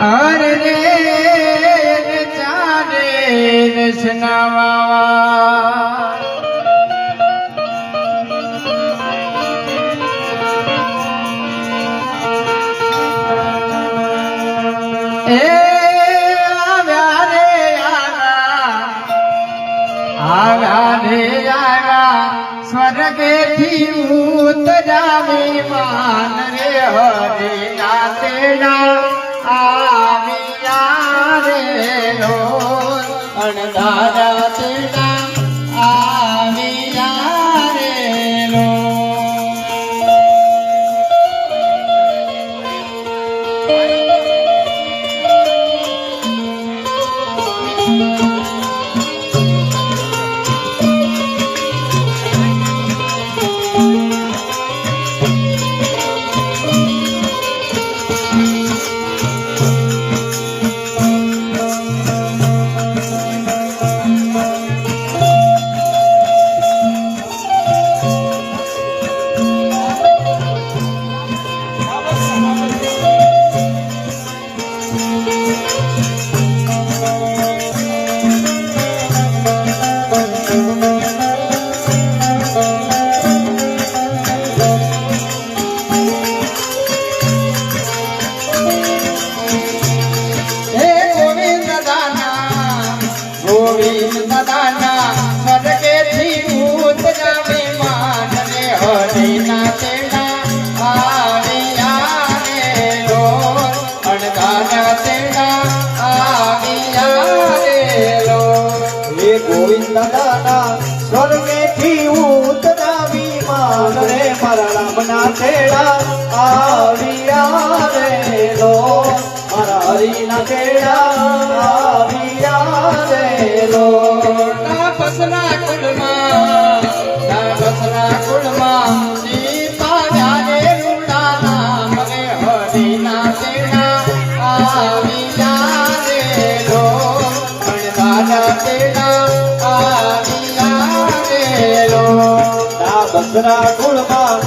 અરે રે ચારે રચનાવા એ આવ્યા રે આવ્યા સ્વર્ગેથી ઉતરાવી માન રે હરે નાતેડા આવ્યા રે લો અણધારા તેડા આવ્યા રે લો સ્વર્ગેથી ઉતરાવી માન રે મારા રામના તેડા આવ્યા રે લો મારા હરિના તેડા આવ્યા રે લો તાપસના કુળમાં સીતા જાને રૂડા નામ રે હરિના તેડા આવ્યા રે લો અણધારા તેડા બસરા કુળમાં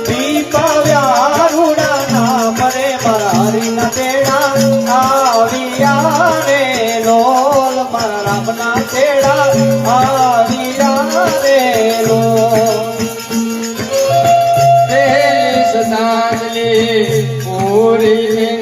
દીપાવ્યા રૂડા નામ રે મારા હરિના તેડા આવ્યા રે લોલ મારા રામના તેડા આવ્યા રે લો સદાજલી પૂરી